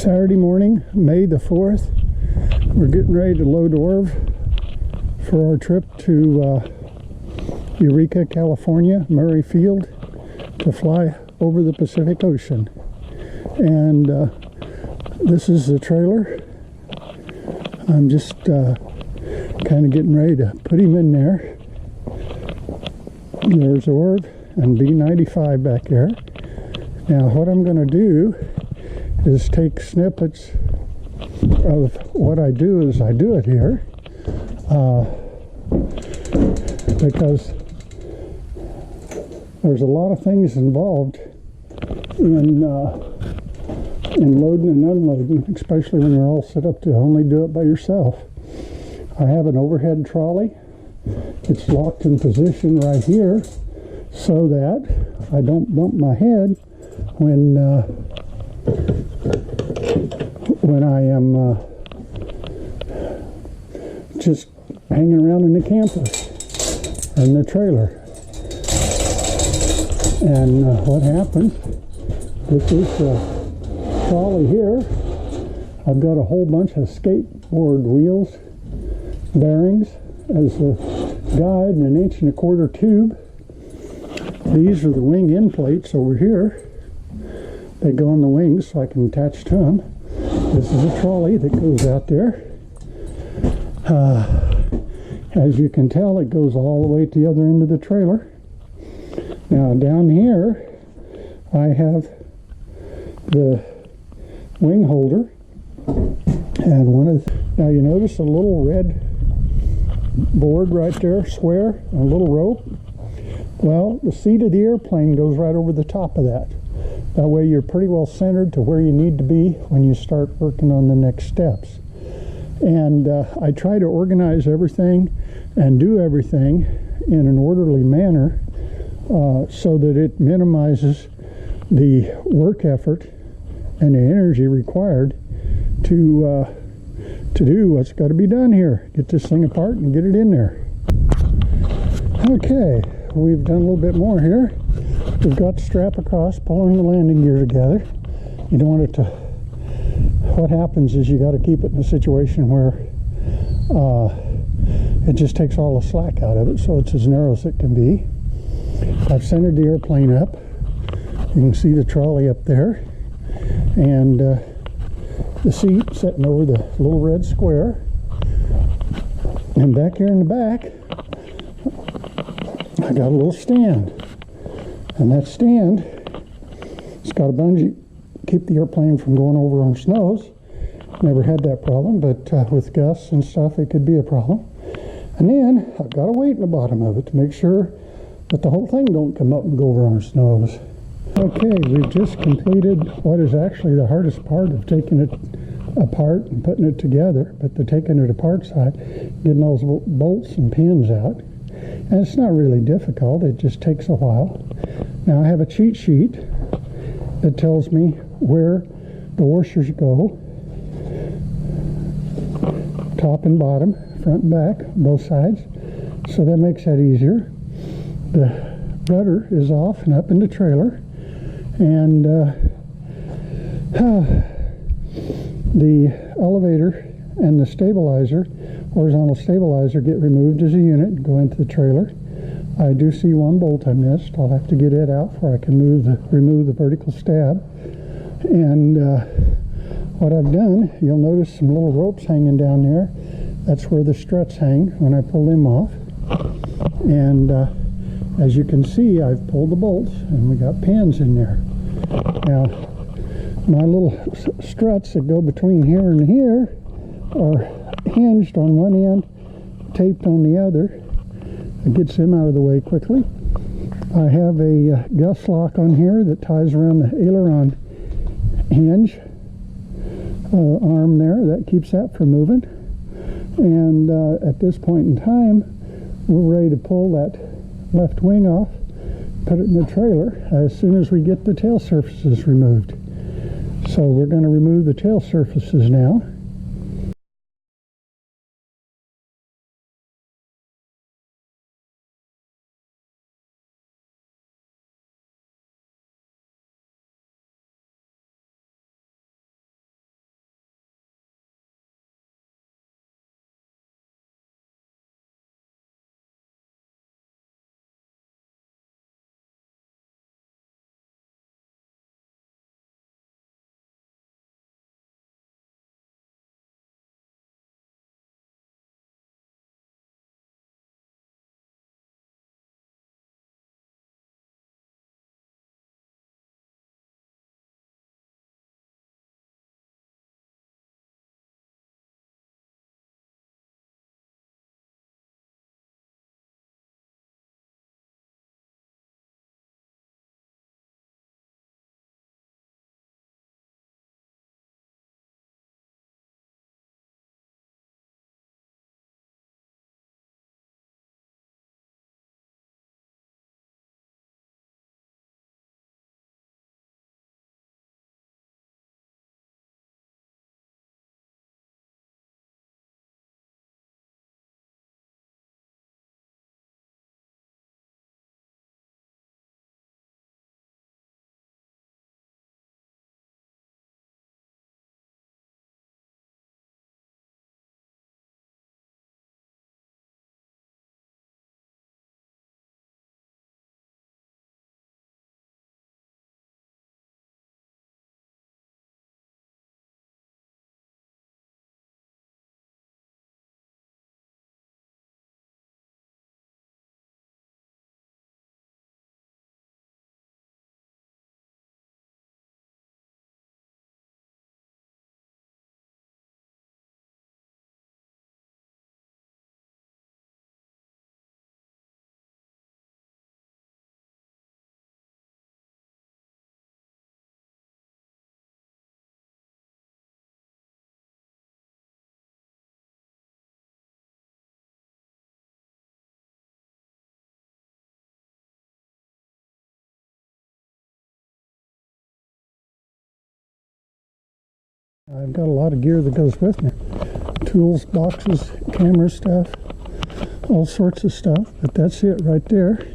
Saturday morning, May the 4th. We're getting ready to load ORV for our trip to Eureka, California, Murray Field, to fly over the Pacific Ocean. And this is the trailer. I'm just kind of getting ready to put him in there. There's ORV and B95 back there. Now what I'm going to do is take snippets of what I do as I do it here, because there's a lot of things involved in loading and unloading, especially when you're all set up to only do it by yourself. I have an overhead trolley. It's locked in position right here so that I don't bump my head when I am just hanging around in the camper or in the trailer. And what happens with this trolley here, I've got a whole bunch of skateboard wheels, bearings as a guide, and an 1.25 inch tube. These are the wing end plates over here. They go on the wings so I can attach to them. This is a trolley that goes out there. As you can tell, it goes all the way to the other end of the trailer. Now down here I have the wing holder, and now you notice a little red board right there, square, and a little rope. Well, the seat of the airplane goes right over the top of that. That way you're pretty well centered to where you need to be when you start working on the next steps. And I try to organize everything and do everything in an orderly manner so that it minimizes the work effort and the energy required to do what's got to be done here. Get this thing apart and get it in there. Okay, we've done a little bit more here. We've got the strap across, pulling the landing gear together. You don't want it to... What happens is you got to keep it in a situation where it just takes all the slack out of it, so it's as narrow as it can be. I've centered the airplane up. You can see the trolley up there, and the seat sitting over the little red square. And back here in the back, I got a little stand. And that stand, it's got a bungee, keep the airplane from going over on snows. Never had that problem, but with gusts and stuff, it could be a problem. And then I've got a weight in the bottom of it to make sure that the whole thing don't come up and go over on snows. Okay, we've just completed what is actually the hardest part of taking it apart and putting it together, but the taking it apart side, getting those bolts and pins out. And it's not really difficult, it just takes a while. Now I have a cheat sheet that tells me where the washers go, top and bottom, front and back, both sides, so that makes that easier. The rudder is off and up in the trailer, and the elevator and the stabilizer, horizontal stabilizer, get removed as a unit and go into the trailer. I do see one bolt I missed. I'll have to get it out before I can remove the vertical stab. And what I've done, you'll notice some little ropes hanging down there. That's where the struts hang when I pull them off. And as you can see, I've pulled the bolts and we got pins in there. Now, my little struts that go between here and here are hinged on one end, taped on the other. It gets them out of the way quickly. I have a gust lock on here that ties around the aileron hinge arm there. That keeps that from moving. And at this point in time, we're ready to pull that left wing off, put it in the trailer as soon as we get the tail surfaces removed. So we're going to remove the tail surfaces now. I've got a lot of gear that goes with me. Tools, boxes, camera stuff, all sorts of stuff. But that's it right there.